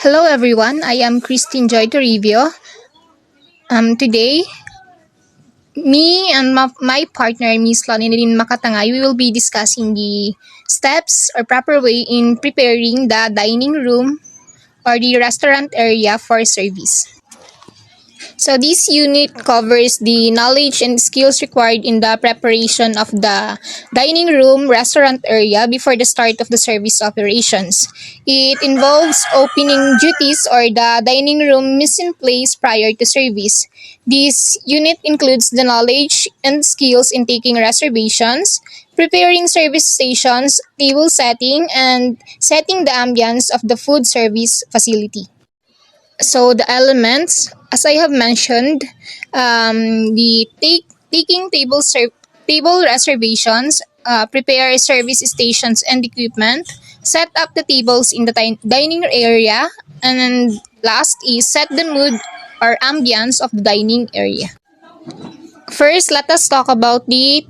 Hello everyone, I am Christine Joy Toribio. Today, me and my partner, Miss Loninrin Makatangay, we will be discussing the steps or proper way in preparing the dining room or the restaurant area for service. So this unit covers the knowledge and skills required in the preparation of the dining room restaurant area before the start of the service operations. It involves opening duties or the dining room mise en place prior to service. This unit includes the knowledge and skills in taking reservations, preparing service stations, table setting, and setting the ambience of the food service facility. So the elements, as I have mentioned, taking table reservations, prepare service stations and equipment, set up the tables in the dining area, and then last is set the mood or ambience of the dining area. First, let us talk about the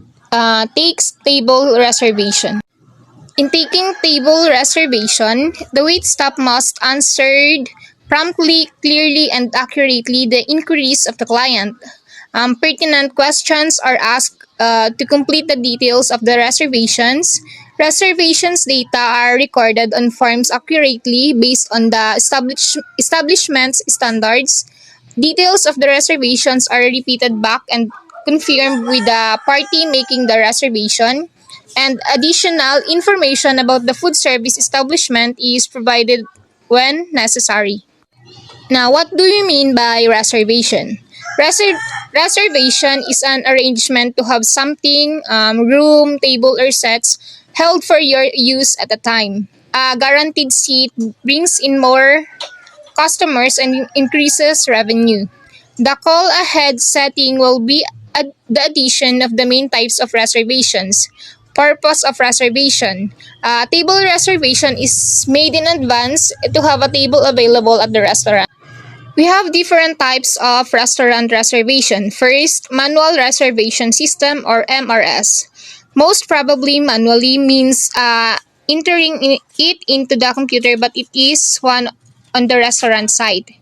takes table reservation. In taking table reservation, the wait staff must answer promptly, clearly, and accurately the inquiries of the client. Pertinent questions are asked to complete the details of the reservations. Reservations data are recorded on forms accurately based on the establishment's standards. Details of the reservations are repeated back and confirmed with the party making the reservation, and additional information about the food service establishment is provided when necessary. Now, what do you mean by reservation? Reservation is an arrangement to have something, room, table, or sets held for your use at a time. A guaranteed seat brings in more customers and increases revenue. The call ahead setting will be the addition of the main types of reservations. Purpose of reservation. Table reservation is made in advance to have a table available at the restaurant. We have different types of restaurant reservation. First, manual reservation system or MRS. Most probably manually means entering it into the computer, but it is one on the restaurant side.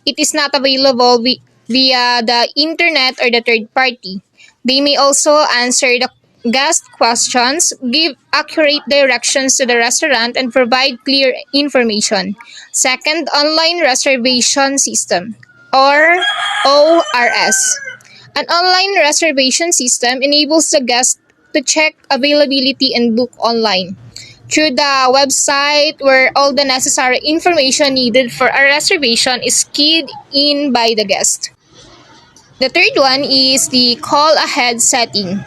It is not available via the internet or the third party. They may also answer the guest questions, give accurate directions to the restaurant, and provide clear information. Second, online reservation system or ORS. An online reservation system enables the guest to check availability and book online through the website where all the necessary information needed for a reservation is keyed in by the guest. The third one is the call ahead setting.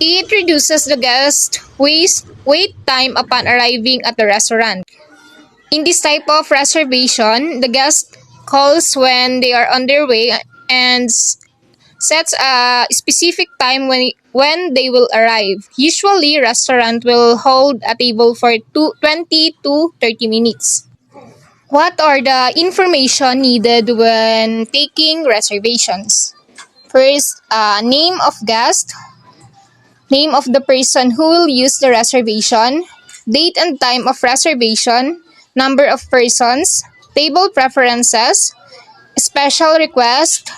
It reduces the guest wait time upon arriving at the restaurant. In this type of reservation, the guest calls when they are on their way and sets a specific time when they will arrive. Usually, restaurant will hold a table for 20 to 30 minutes. What are the information needed when taking reservations? First, name of guest, name of the person who will use the reservation, date and time of reservation, number of persons, table preferences, special request,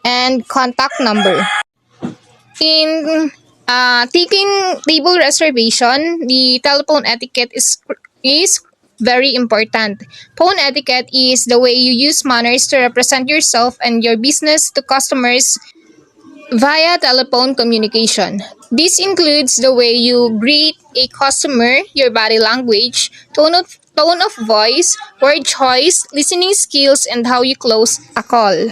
and contact number. In taking table reservation, the telephone etiquette is very important. Phone etiquette is the way you use manners to represent yourself and your business to customers via telephone communication. This includes the way you greet a customer, your body language, tone of voice, word choice, listening skills, and how you close a call.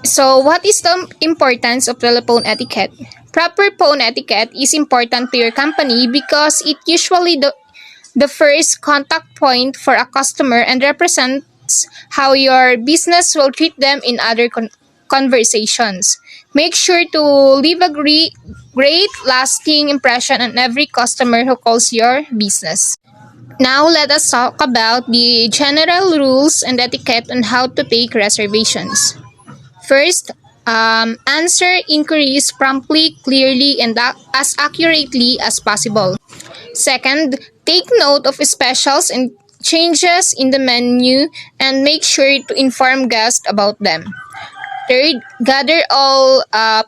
So, what is the importance of telephone etiquette? Proper phone etiquette is important to your company because it usually the first contact point for a customer and represents how your business will treat them in other conversations. Make sure to leave a great lasting impression on every customer who calls your business. Now let us talk about the general rules and etiquette on how to take reservations. First, answer inquiries promptly, clearly, and as accurately as possible. Second, take note of specials and changes in the menu, and make sure to inform guests about them. Third, gather all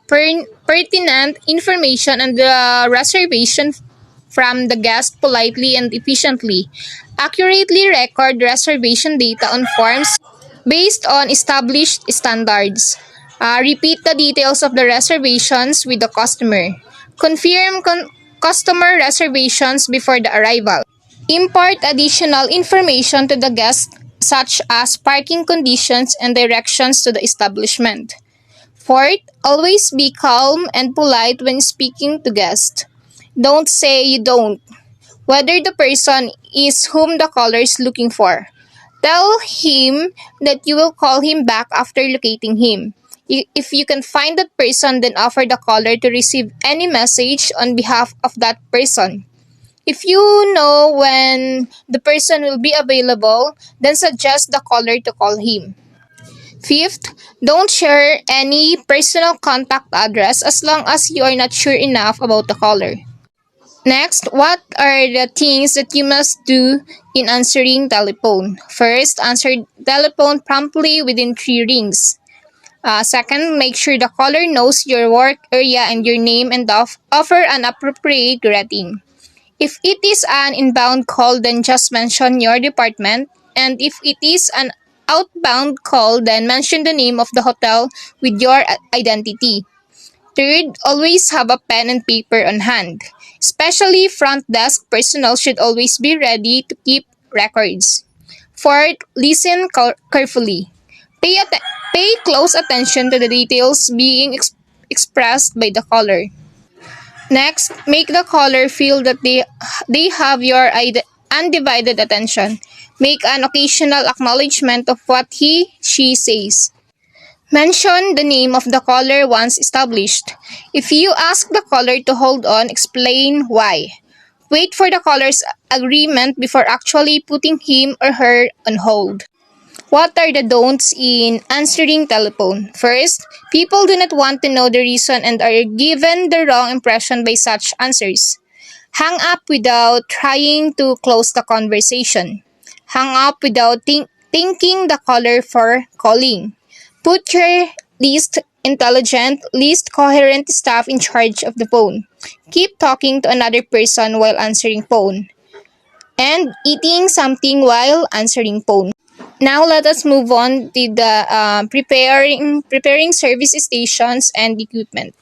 pertinent information on the reservation from the guest politely and efficiently. Accurately record reservation data on forms based on established standards. Repeat the details of the reservations with the customer. Confirm customer reservations before the arrival. Impart additional information to the guest such as parking conditions and directions to the establishment. Fourth, always be calm and polite when speaking to guests. Don't say you don't, whether the person is whom the caller is looking for. Tell him that you will call him back after locating him. If you can find that person, then offer the caller to receive any message on behalf of that person. If you know when the person will be available, then suggest the caller to call him. Fifth, don't share any personal contact address as long as you are not sure enough about the caller. Next, what are the things that you must do in answering telephone? First, answer telephone promptly within 3 rings. Second, make sure the caller knows your work area and your name and offer an appropriate greeting. If it is an inbound call, then just mention your department. And if it is an outbound call, then mention the name of the hotel with your identity. Third, always have a pen and paper on hand. Especially front desk personnel should always be ready to keep records. Fourth, listen carefully. Pay close attention to the details being expressed by the caller. Next, make the caller feel that they have your undivided attention. Make an occasional acknowledgement of what she says. Mention the name of the caller once established. If you ask the caller to hold on, explain why. Wait for the caller's agreement before actually putting him or her on hold. What are the don'ts in answering telephone? First, people do not want to know the reason and are given the wrong impression by such answers. Hang up without trying to close the conversation. Hang up without thanking the caller for calling. Put your least intelligent, least coherent staff in charge of the phone. Keep talking to another person while answering phone. And eating something while answering phone. Now let us move on to the preparing service stations and equipment.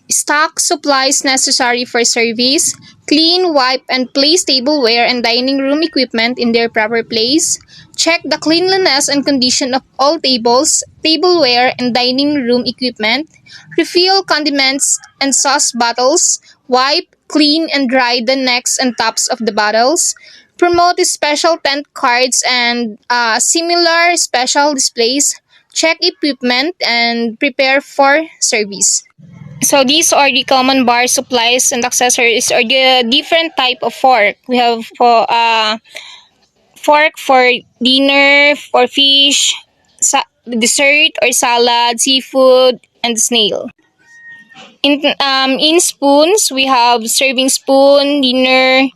Stock supplies necessary for service. Clean, wipe, and place tableware and dining room equipment in their proper place. Check the cleanliness and condition of all tables, tableware, and dining room equipment. Refill condiments and sauce bottles. Wipe, clean, and dry the necks and tops of the bottles. Promote special tent cards and similar special displays. Check equipment and prepare for service. So these are the common bar supplies and accessories or the different type of fork. We have for fork for dinner, for fish, dessert or salad, seafood, and snail. In spoons, we have serving spoon, dinner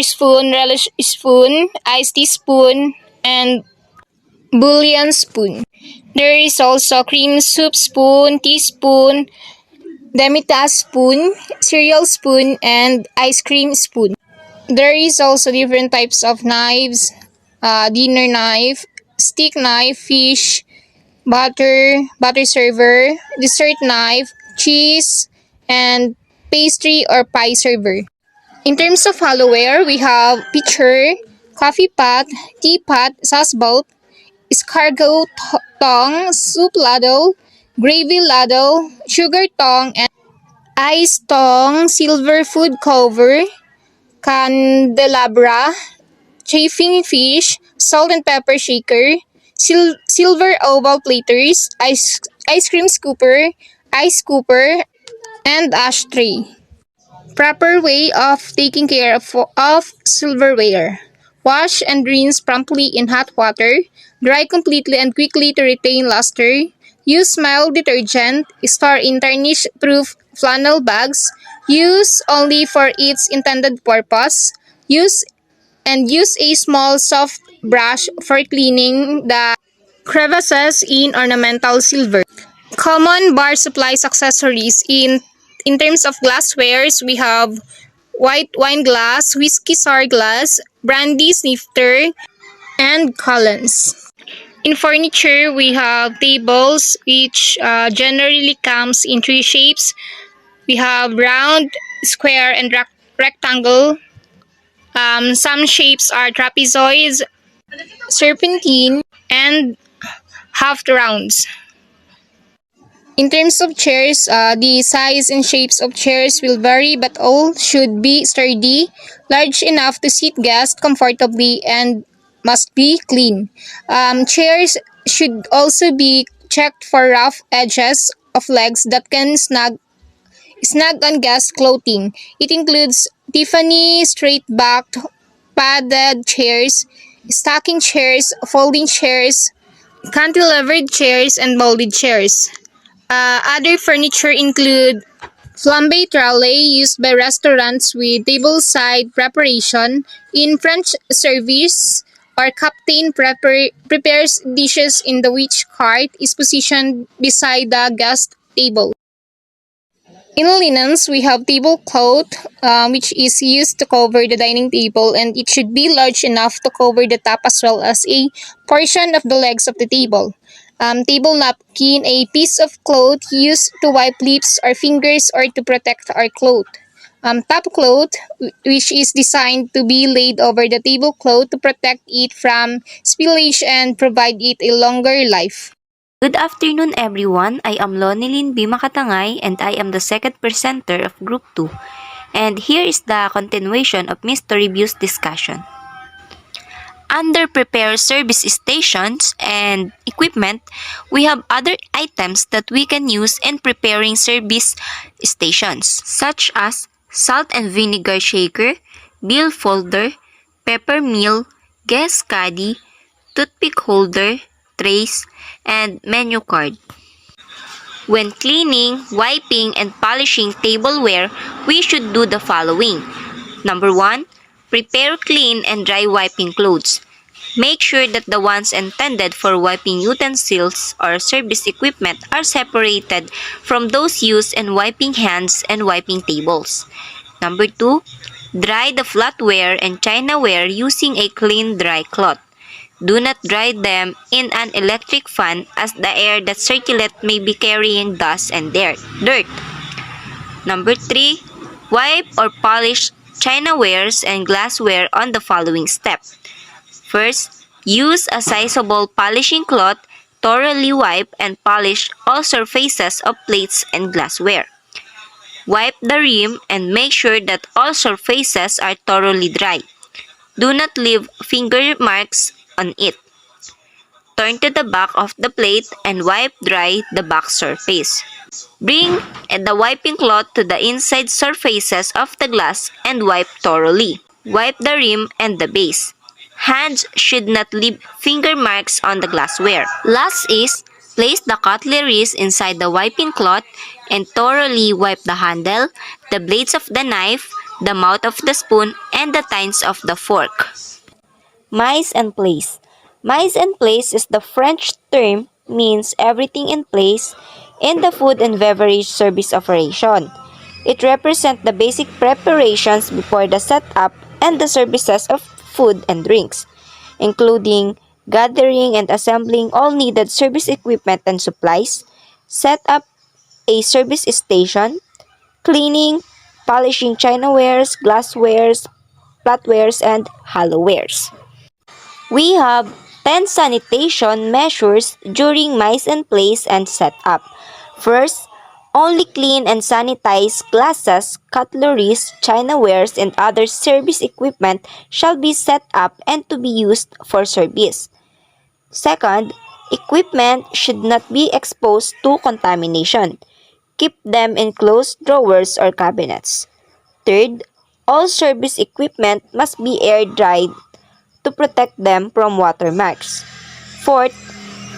spoon, relish spoon, iced tea spoon, and bouillon spoon. There is also cream soup spoon, teaspoon, demitasse spoon, cereal spoon, and ice cream spoon. There is also different types of knives, dinner knife, stick knife, fish, butter server, dessert knife, cheese, and pastry or pie server. In terms of hollowware, we have pitcher, coffee pot, teapot, sauce bowl, escargot tong, soup ladle, gravy ladle, sugar tong, and ice tong, silver food cover, candelabra, chafing fish, salt and pepper shaker, silver oval platers, ice cream scooper, ice scooper, and ashtray. Proper way of taking care of silverware. Wash and rinse promptly in hot water. Dry completely and quickly to retain luster. Use mild detergent. Store in tarnish-proof flannel bags. Use only for its intended purpose. Use and use a small soft brush for cleaning the crevices in ornamental silver. Common bar supplies accessories in terms of glasswares, we have white wine glass, whiskey sour glass, brandy snifter, and columns. In furniture, we have tables, which generally comes in three shapes. We have round, square, and rectangle. Some shapes are trapezoids, serpentine, and half rounds. In terms of chairs, the size and shapes of chairs will vary, but all should be sturdy, large enough to seat guests comfortably, and must be clean. Chairs should also be checked for rough edges of legs that can snag on guest clothing. It includes Tiffany straight-backed padded chairs, stacking chairs, folding chairs, cantilevered chairs, and molded chairs. Other furniture include flambe trolley used by restaurants with tableside preparation in French service, or captain prepares dishes in the which cart is positioned beside the guest table. In linens, we have tablecloth, which is used to cover the dining table, and it should be large enough to cover the top as well as a portion of the legs of the table. Table napkin, a piece of cloth used to wipe lips or fingers or to protect our cloth. Top cloth, which is designed to be laid over the tablecloth to protect it from spillage and provide it a longer life. Good afternoon everyone, I am Lonilyn B. Makatangay and I am the second presenter of Group 2. And here is the continuation of Mr. Review's discussion. Under prepare service stations and equipment, we have other items that we can use in preparing service stations, such as salt and vinegar shaker, bill folder, pepper mill, guest caddy, toothpick holder, trays, and menu card. When cleaning, wiping, and polishing tableware, we should do the following. Number 1. Prepare clean and dry wiping clothes. Make sure that the ones intended for wiping utensils or service equipment are separated from those used in wiping hands and wiping tables. Number 2. Dry the flatware and chinaware using a clean dry cloth. Do not dry them in an electric fan as the air that circulates may be carrying dust and dirt. Number 3. Wipe or polish chinawares and glassware on the following step. First, use a sizable polishing cloth, thoroughly wipe and polish all surfaces of plates and glassware. Wipe the rim and make sure that all surfaces are thoroughly dry. Do not leave finger marks on it. Turn to the back of the plate and wipe dry the back surface. Bring the wiping cloth to the inside surfaces of the glass and wipe thoroughly. Wipe the rim and the base. Hands should not leave finger marks on the glassware. Last is, place the cutleries inside the wiping cloth and thoroughly wipe the handle, the blades of the knife, the mouth of the spoon, and the tines of the fork. Mise en place. Mise en place is the French term means everything in place in the food and beverage service operation. It represents the basic preparations before the setup and the services of food and drinks, including gathering and assembling all needed service equipment and supplies, set up a service station, cleaning, polishing chinawares, glasswares, flatwares, and hollowwares. We have 10 sanitation measures during mise en place and setup. First, only clean and sanitize glasses, cutleries, chinawares, and other service equipment shall be set up and to be used for service. Second, equipment should not be exposed to contamination. Keep them in closed drawers or cabinets. Third, all service equipment must be air-dried to protect them from watermarks. Fourth,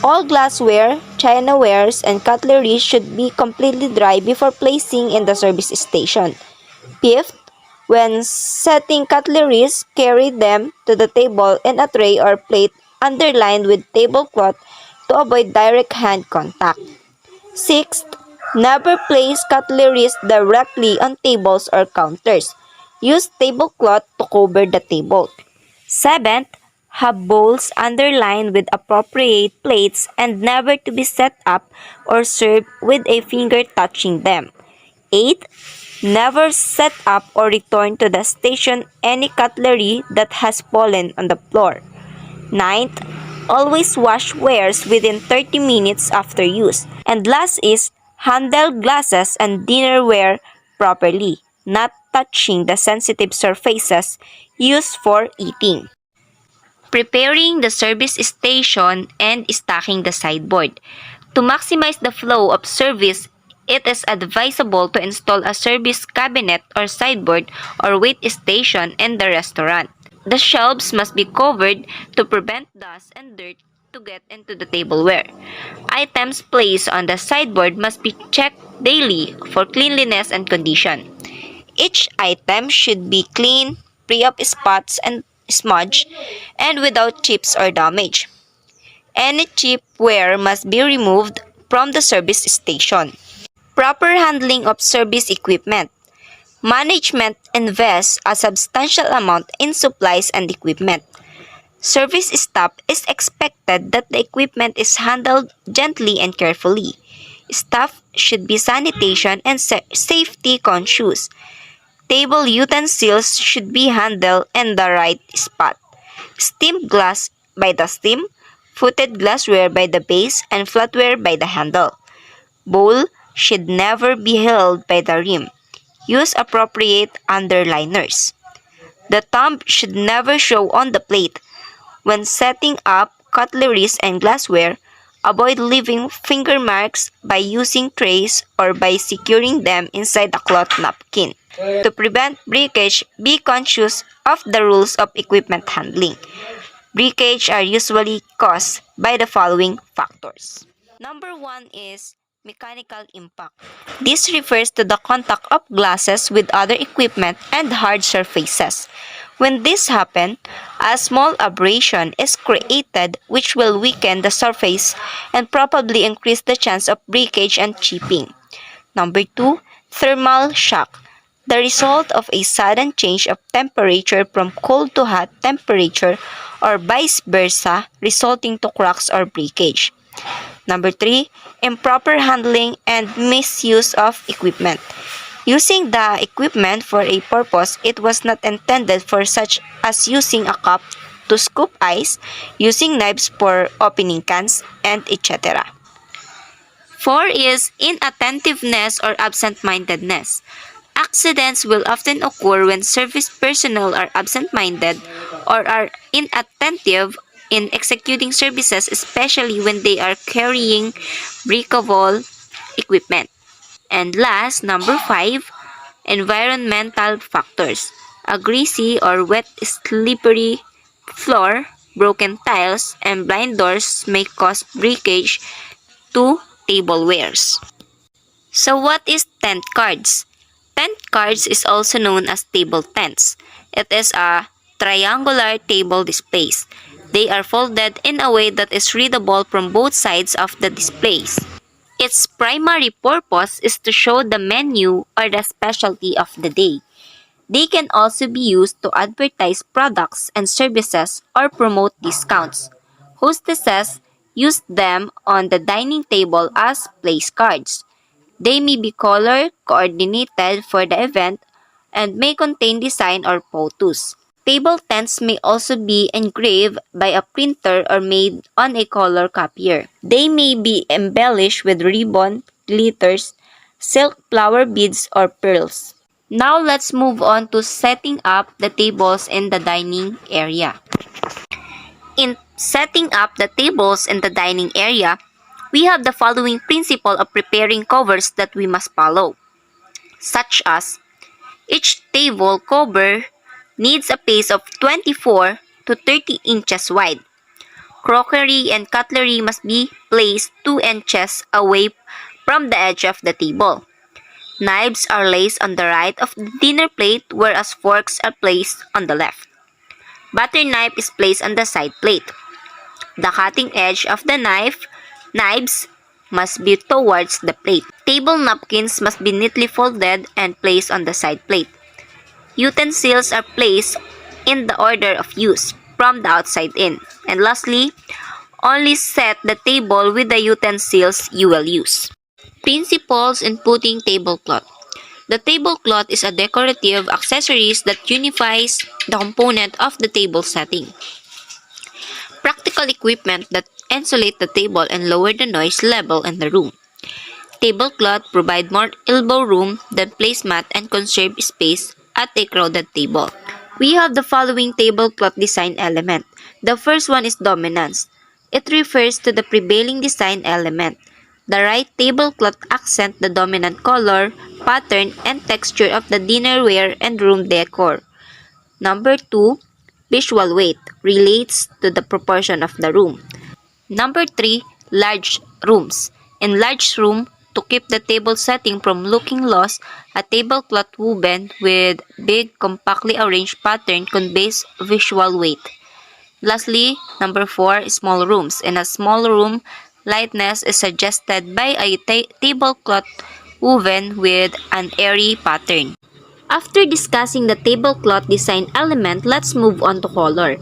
all glassware, chinawares, and cutlery should be completely dry before placing in the service station. Fifth, When setting cutleries, carry them to the table in a tray or plate underlined with tablecloth to avoid direct hand contact. Sixth, never place cutleries directly on tables or counters. Use tablecloth to cover the table. Seventh, have bowls underlined with appropriate plates and never to be set up or served with a finger touching them. Eighth, never set up or return to the station any cutlery that has fallen on the floor. Ninth, always wash wares within 30 minutes after use. And last is, handle glasses and dinnerware properly, not touching the sensitive surfaces used for eating. Preparing the service station and stacking the sideboard. To maximize the flow of service, it is advisable to install a service cabinet or sideboard or wait station in the restaurant. The shelves must be covered to prevent dust and dirt to get into the tableware. Items placed on the sideboard must be checked daily for cleanliness and condition. Each item should be clean, free of spots and smudge, and without chips or damage. Any chipware must be removed from the service station. Proper handling of service equipment. Management invests a substantial amount in supplies and equipment. Service staff is expected that the equipment is handled gently and carefully. Staff should be sanitation and safety conscious. Table utensils should be handled in the right spot. Steamed glass by the stem, footed glassware by the base, and flatware by the handle. Bowl should never be held by the rim. Use appropriate underliners. The thumb should never show on the plate. When setting up cutleries and glassware, avoid leaving finger marks by using trays or by securing them inside a cloth napkin. To prevent breakage, be conscious of the rules of equipment handling. Breakage are usually caused by the following factors. Number 1 is mechanical impact. This refers to the contact of glasses with other equipment and hard surfaces. When this happens, a small abrasion is created which will weaken the surface and probably increase the chance of breakage and chipping. Number 2, thermal shock. The result of a sudden change of temperature from cold to hot temperature or vice versa, resulting to cracks or breakage. Number 3, improper handling and misuse of equipment. Using the equipment for a purpose it was not intended for, such as using a cup to scoop ice, using knives for opening cans, and etc. 4 is inattentiveness or absent-mindedness. Accidents will often occur when service personnel are absent-minded or are inattentive in executing services, especially when they are carrying breakable equipment. And last, number 5, environmental factors. A greasy or wet slippery floor, broken tiles, and blind doors may cause breakage to tablewares. So what is tent cards? Tent cards is also known as table tents. It is a triangular table displays. They are folded in a way that is readable from both sides of the displays. Its primary purpose is to show the menu or the specialty of the day. They can also be used to advertise products and services or promote discounts. Hostesses use them on the dining table as place cards. They may be color coordinated for the event and may contain design or photos. Table tents may also be engraved by a printer or made on a color copier. They may be embellished with ribbon, glitters, silk flower beads, or pearls. Now let's move on to setting up the tables in the dining area. In setting up the tables in the dining area, we have the following principle of preparing covers that we must follow, such as each table cover needs a space of 24 to 30 inches wide. Crockery and cutlery must be placed 2 inches away from the edge of the table. Knives are placed on the right of the dinner plate, whereas forks are placed on the left. Butter knife is placed on the side plate. The cutting edge of the knives must be towards the plate. Table napkins must be neatly folded and placed on the side plate. Utensils are placed in the order of use, from the outside in. And lastly, only set the table with the utensils you will use. Principles in putting tablecloth. The tablecloth is a decorative accessory that unifies the component of the table setting. Practical equipment that insulate the table and lower the noise level in the room. Tablecloth provide more elbow room than placemat and conserve space at a crowded table. We have the following tablecloth design element. The first one is dominance. It refers to the prevailing design element. The right tablecloth accent the dominant color, pattern, and texture of the dinnerware and room decor. Number 2, visual weight relates to the proportion of the room. Number 3, large rooms. In large room, to keep the table setting from looking lost, a tablecloth woven with big, compactly arranged pattern conveys visual weight. Lastly, number 4, small rooms. In a small room, lightness is suggested by a tablecloth woven with an airy pattern. After discussing the tablecloth design element, let's move on to color.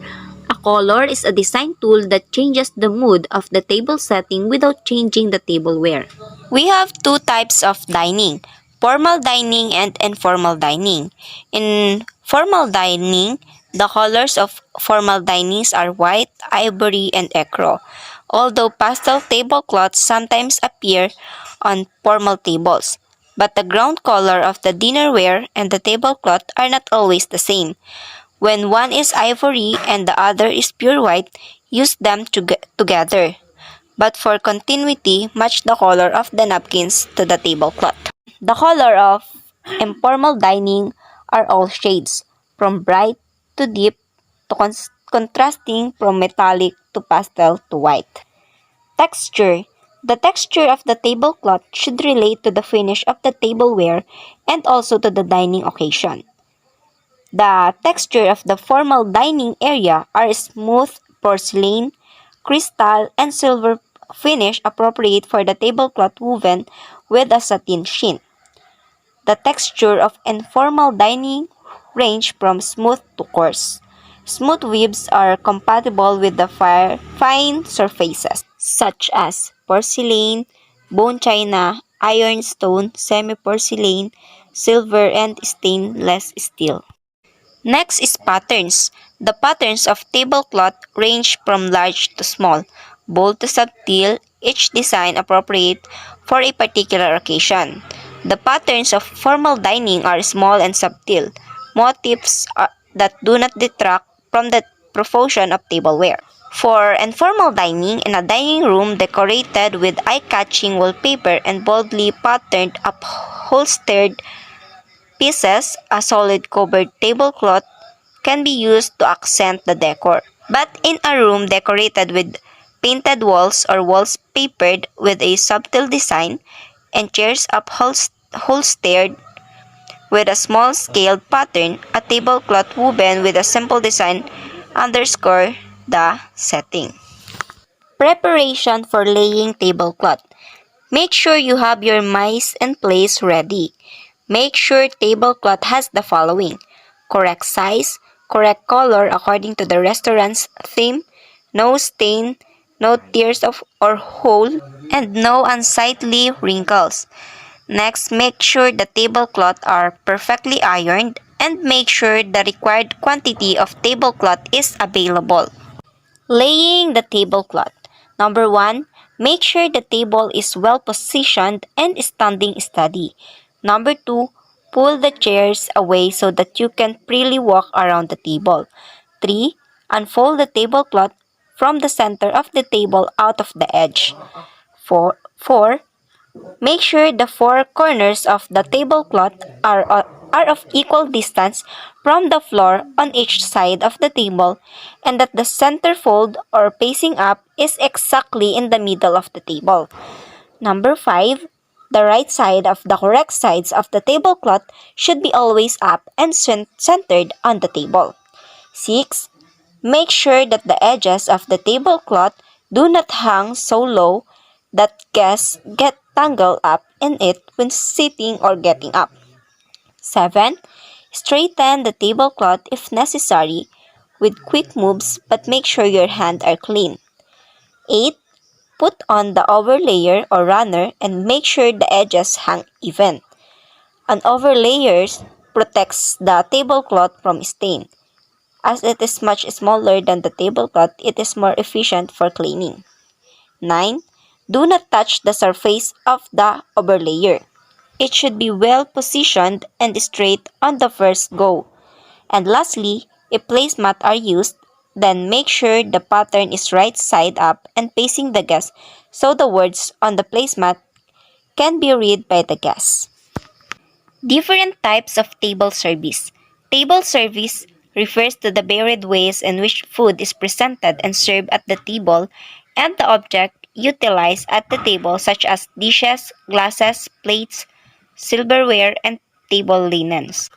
A color is a design tool that changes the mood of the table setting without changing the tableware. We have two types of dining, formal dining and informal dining. In formal dining, the colors of formal dinings are white, ivory, and ecru. Although pastel tablecloths sometimes appear on formal tables, but the ground color of the dinnerware and the tablecloth are not always the same. When one is ivory and the other is pure white, use them together. But for continuity, match the color of the napkins to the tablecloth. The color of informal dining are all shades, from bright to deep to contrasting from metallic to pastel to white. Texture. The texture of the tablecloth should relate to the finish of the tableware and also to the dining occasion. The texture of the formal dining area are smooth porcelain, crystal, and silver finish appropriate for the tablecloth woven with a satin sheen. The texture of informal dining range from smooth to coarse. Smooth weaves are compatible with the fine surfaces, such as porcelain, bone china, ironstone, semi-porcelain, silver, and stainless steel. Next is patterns. The patterns of tablecloth range from large to small, bold to subtle, each design appropriate for a particular occasion. The patterns of formal dining are small and subtle, motifs that do not detract from the profusion of tableware. For informal dining, in a dining room decorated with eye-catching wallpaper and boldly patterned upholstered pieces, a solid covered tablecloth can be used to accent the decor. But in a room decorated with painted walls or walls papered with a subtle design and chairs upholstered with a small scaled pattern, a tablecloth woven with a simple design underscore the setting. Preparation for laying tablecloth. Make sure you have your mise en place ready. Make sure tablecloth has the following: correct size, correct color according to the restaurant's theme, no stain, no tears or hole, and no unsightly wrinkles. Next, make sure the tablecloth are perfectly ironed and make sure the required quantity of tablecloth is available. Laying the tablecloth. Number 1, make sure the table is well positioned and standing steady. Number 2, pull the chairs away so that you can freely walk around the table. 3, unfold the tablecloth from the center of the table out of the edge. 4, make sure the four corners of the tablecloth are of equal distance from the floor on each side of the table and that the center fold or facing up is exactly in the middle of the table. Number 5, The right side of the correct sides of the tablecloth should be always up and centered on the table. 6. Make sure that the edges of the tablecloth do not hang so low that guests get tangled up in it when sitting or getting up. 7. Straighten the tablecloth if necessary with quick moves, but make sure your hands are clean. 8. Put on the overlayer or runner and make sure the edges hang even. An overlayer protects the tablecloth from stain. As it is much smaller than the tablecloth, it is more efficient for cleaning. 9. Do not touch the surface of the overlayer. It should be well positioned and straight on the first go. And lastly, if placemat are used, then make sure the pattern is right side up and facing the guest so the words on the placemat can be read by the guests. Different types of table service. Table service refers to the varied ways in which food is presented and served at the table and the object utilized at the table such as dishes, glasses, plates, silverware, and table linens.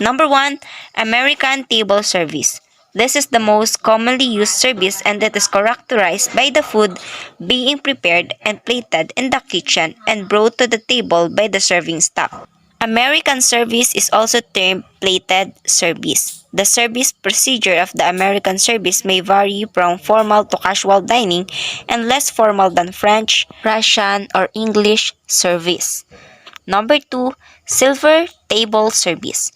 Number 1. American table service. This is the most commonly used service and it is characterized by the food being prepared and plated in the kitchen and brought to the table by the serving staff. American service is also termed plated service. The service procedure of the American service may vary from formal to casual dining and less formal than French, Russian, or English service. Number 2. Silver table service.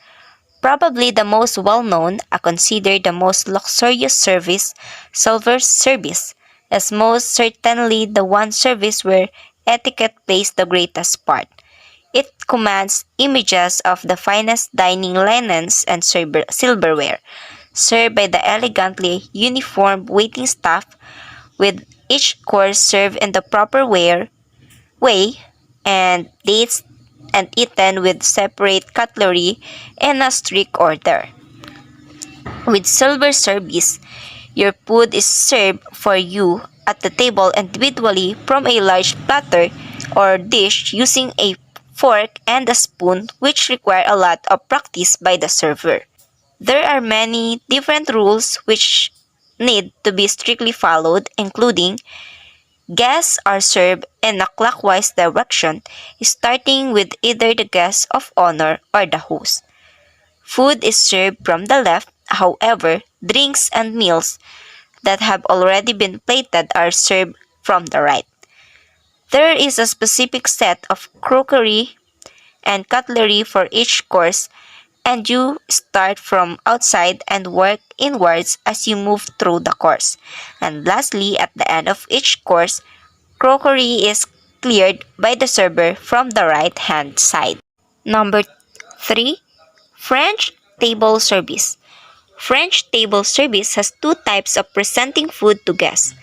Probably the most well-known, considered the most luxurious service, silver service, is most certainly the one service where etiquette plays the greatest part. It commands images of the finest dining linens and silverware, served by the elegantly uniformed waiting staff, with each course served in the proper way and dates and eaten with separate cutlery in a strict order. With silver service, your food is served for you at the table individually from a large platter or dish using a fork and a spoon, which require a lot of practice by the server. There are many different rules which need to be strictly followed, including guests are served in a clockwise direction, starting with either the guest of honor or the host. Food is served from the left, however, drinks and meals that have already been plated are served from the right. There is a specific set of crockery and cutlery for each course, and you start from outside and work inwards as you move through the course. And lastly, at the end of each course, crockery is cleared by the server from the right-hand side. Number 3. French table service. French table service has two types of presenting food to guests.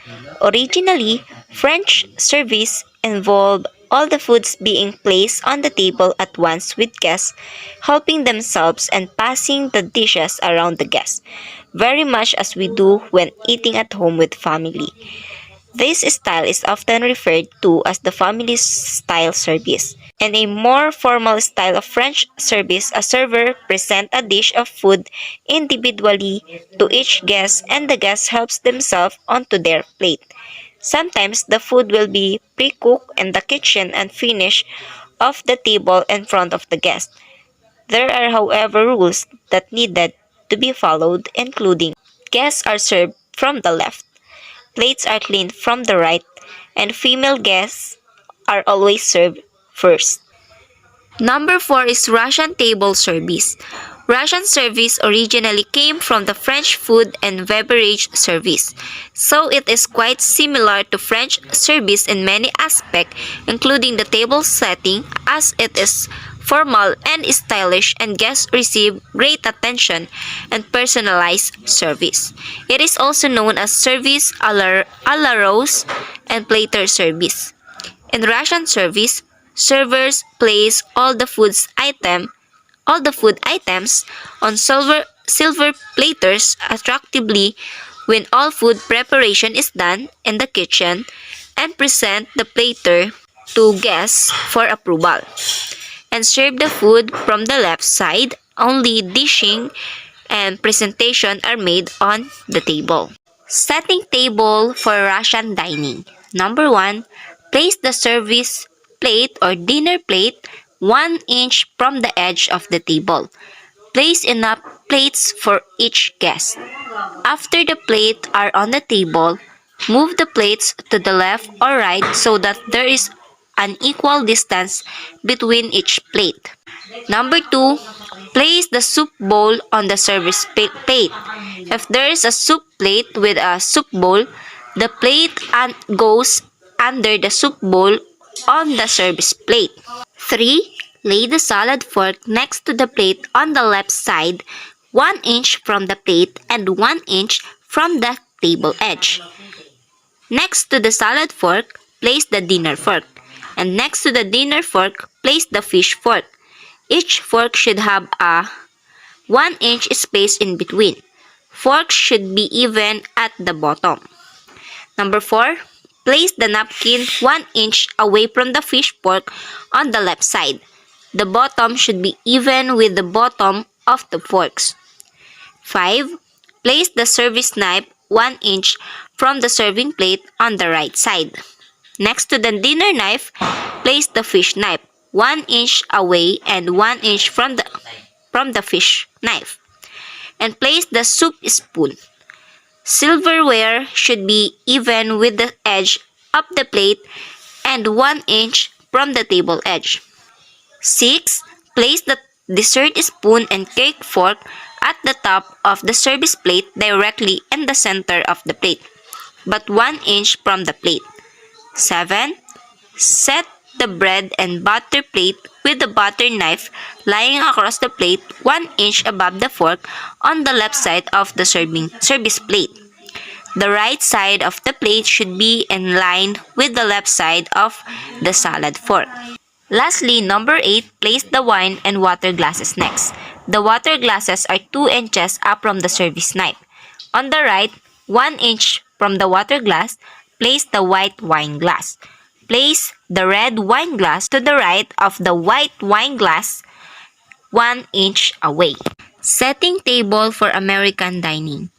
Originally, French service involved all the foods being placed on the table at once with guests helping themselves and passing the dishes around the guests, very much as we do when eating at home with family. This style is often referred to as the family style service. In a more formal style of French service, a server presents a dish of food individually to each guest and the guest helps themselves onto their plate. Sometimes the food will be pre-cooked in the kitchen and finished off the table in front of the guest. There are, however, rules that needed to be followed, including guests are served from the left, plates are cleaned from the right, and female guests are always served first. Number 4 is Russian table service. Russian service originally came from the French food and beverage service, so it is quite similar to French service in many aspects, including the table setting, as it is formal and stylish and guests receive great attention and personalized service. It is also known as service a la rose and platter service. In Russian service, servers place all the food items on silver platters attractively when all food preparation is done in the kitchen and present the platter to guests for approval. And serve the food from the left side. Only dishing and presentation are made on the table. Setting table for Russian dining. Number 1, place the service plate or dinner plate 1 inch from the edge of the table. Place enough plates for each guest. After the plates are on the table, move the plates to the left or right so that there is an equal distance between each plate. Number 2, place the soup bowl on the service plate. If there is a soup plate with a soup bowl, the plate goes under the soup bowl on the service plate. 3. Lay the salad fork next to the plate on the left side, 1 inch from the plate and 1 inch from the table edge. Next to the salad fork, place the dinner fork. And next to the dinner fork, place the fish fork. Each fork should have a 1 inch space in between. Forks should be even at the bottom. Number 4, place the napkin 1 inch away from the fish fork on the left side. The bottom should be even with the bottom of the forks. 5. Place the service knife 1 inch from the serving plate on the right side. Next to the dinner knife, place the fish knife 1 inch away and 1 inch from the fish knife. And place the soup spoon. Silverware should be even with the edge of the plate and 1 inch from the table edge. 6. Place the dessert spoon and cake fork at the top of the service plate directly in the center of the plate, but 1 inch from the plate. 7. Set the bread and butter plate with the butter knife lying across the plate 1 inch above the fork on the left side of the service plate. The right side of the plate should be in line with the left side of the salad fork. Lastly, number 8, place the wine and water glasses next. The water glasses are 2 inches up from the service knife. On the right, 1 inch from the water glass, place the white wine glass. Place the red wine glass to the right of the white wine glass 1 inch away. Setting table for American dining.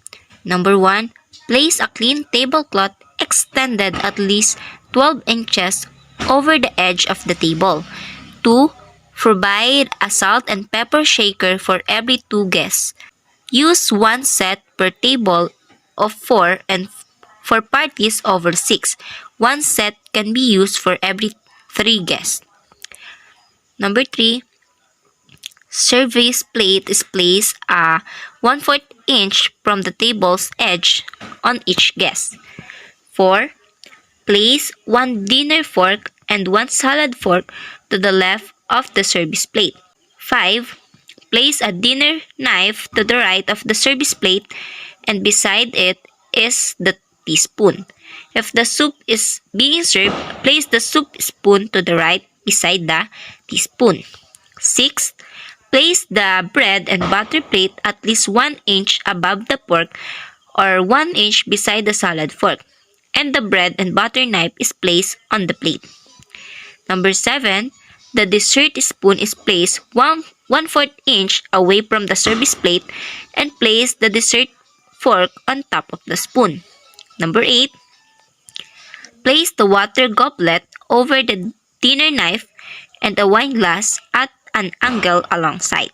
Number 1, place a clean tablecloth extended at least 12 inches over the edge of the table. 2. Provide a salt and pepper shaker for every 2 guests. Use 1 set per table of 4 and for parties over 6. 1 set can be used for every 3 guests. Number 3. Service plate is placed a 1/4 inch from the table's edge on each guest. 4. Place 1 dinner fork and 1 salad fork to the left of the service plate. 5. Place a dinner knife to the right of the service plate and beside it is the teaspoon. If the soup is being served, place the soup spoon to the right beside the teaspoon. 6. Place the bread and butter plate at least 1 inch above the fork or 1 inch beside the salad fork, and the bread and butter knife is placed on the plate. Number 7, the dessert spoon is placed 1/4 inch away from the service plate and place the dessert fork on top of the spoon. Number 8, place the water goblet over the dinner knife and the wine glass at an angle alongside.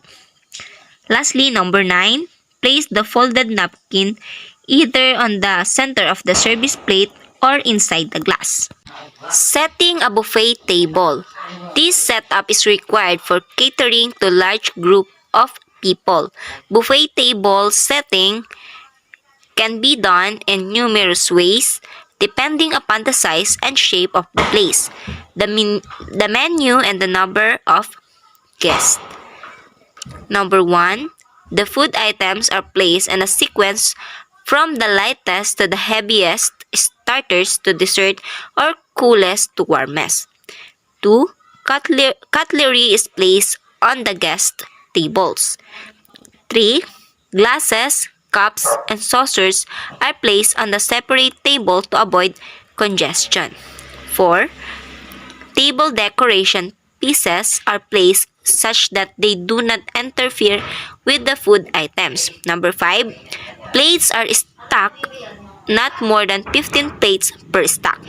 Lastly, number 9, place the folded napkin either on the center of the service plate or inside the glass. Setting a buffet table. This setup is required for catering to large group of people. Buffet table setting can be done in numerous ways depending upon the size and shape of the place, the menu, and the number of guests. Number 1, the food items are placed in a sequence from the lightest to the heaviest, starters to dessert, or coolest to warmest. 2. Cutlery is placed on the guest tables. 3. Glasses, cups, and saucers are placed on the separate table to avoid congestion. 4. Table decoration pieces are placed such that they do not interfere with the food items. Number 5, plates are stacked not more than 15 plates per stack.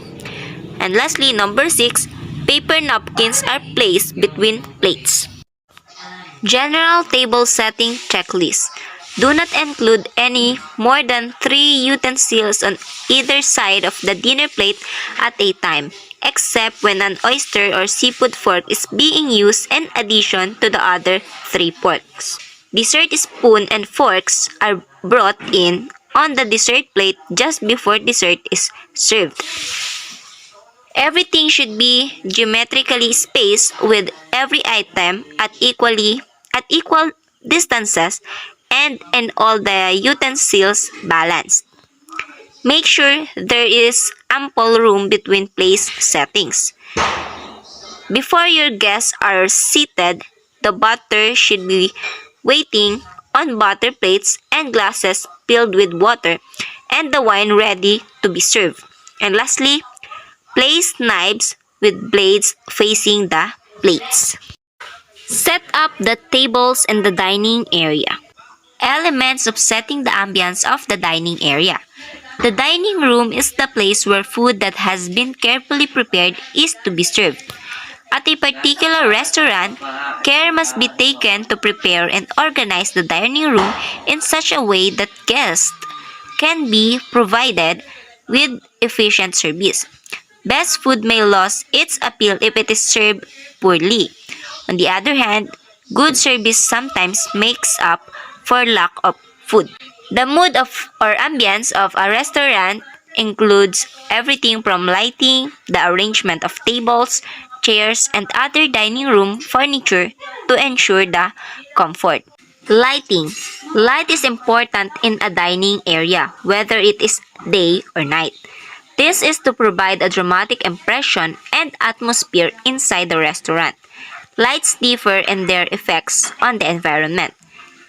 And lastly, number 6, paper napkins are placed between plates. General table setting checklist. Do not include any more than 3 utensils on either side of the dinner plate at a time, except when an oyster or seafood fork is being used in addition to the other 3 forks. Dessert spoon and forks are brought in on the dessert plate just before dessert is served. Everything should be geometrically spaced with every item at equal distances and all the utensils balanced. Make sure there is ample room between place settings. Before your guests are seated, the butter should be waiting on butter plates and glasses filled with water and the wine ready to be served. And lastly, place knives with blades facing the plates. Set up the tables in the dining area. Elements of setting the ambience of the dining area. The dining room is the place where food that has been carefully prepared is to be served. At a particular restaurant, care must be taken to prepare and organize the dining room in such a way that guests can be provided with efficient service. Best food may lose its appeal if it is served poorly. On the other hand, good service sometimes makes up for lack of food. The mood of or ambience of a restaurant includes everything from lighting, the arrangement of tables, chairs, and other dining room furniture to ensure the comfort. Lighting. Light is important in a dining area, whether it is day or night. This is to provide a dramatic impression and atmosphere inside the restaurant. Lights differ in their effects on the environment.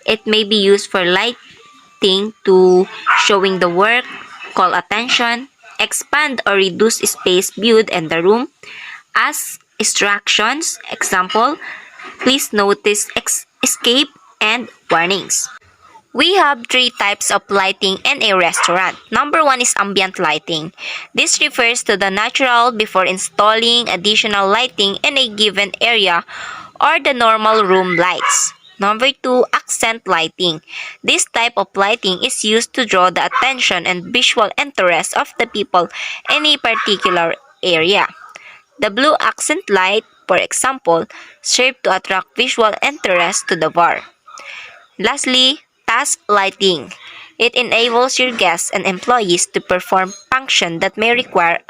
It may be used for lighting to showing the work, call attention, expand or reduce space viewed in the room. As instructions, example, please notice escape and warnings. We have 3 types of lighting in a restaurant. Number 1 is ambient lighting. This refers to the natural before installing additional lighting in a given area or the normal room lights. Number 2, accent lighting. This type of lighting is used to draw the attention and visual interest of the people in a particular area. The blue accent light, for example, serves to attract visual interest to the bar. Lastly, task lighting. It enables your guests and employees to perform functions that may require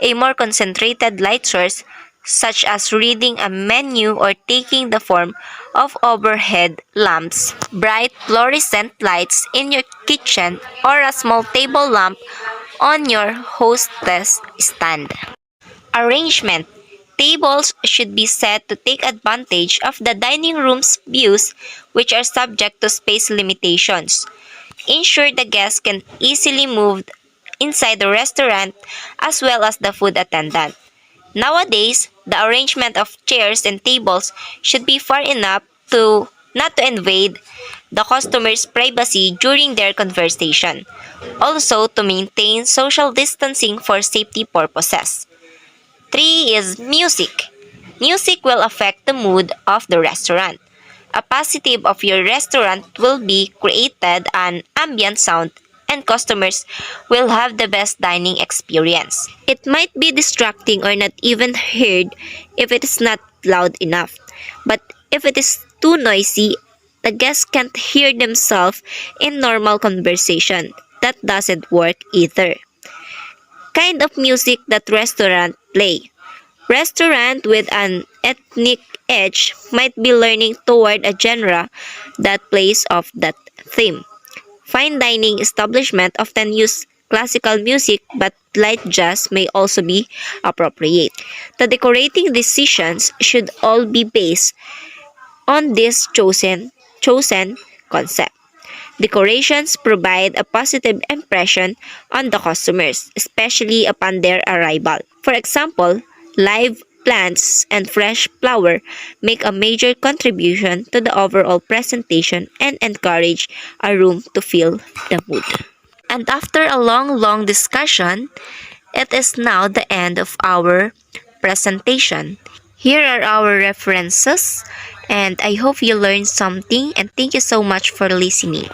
a more concentrated light source, such as reading a menu or taking the form of overhead lamps, bright fluorescent lights in your kitchen, or a small table lamp on your hostess stand. Arrangement. Tables should be set to take advantage of the dining room's views, which are subject to space limitations. Ensure the guests can easily move inside the restaurant as well as the food attendant. Nowadays, the arrangement of chairs and tables should be far enough to not to invade the customer's privacy during their conversation. Also, to maintain social distancing for safety purposes. 3 is music. Music will affect the mood of the restaurant. A positive of your restaurant will be created an ambient sound and customers will have the best dining experience. It might be distracting or not even heard if it is not loud enough. But if it is too noisy, the guests can't hear themselves in normal conversation. That doesn't work either. Kind of music that restaurant play. Restaurant with an ethnic edge might be leaning toward a genre that plays off that theme. Fine dining establishment often use classical music, but light jazz may also be appropriate. The decorating decisions should all be based on this chosen concept. Decorations provide a positive impression on the customers, especially upon their arrival. For example, live plants, and fresh flower make a major contribution to the overall presentation and encourage a room to feel the mood. And after a long discussion, it is now the end of our presentation. Here are our references, and I hope you learned something, and thank you so much for listening.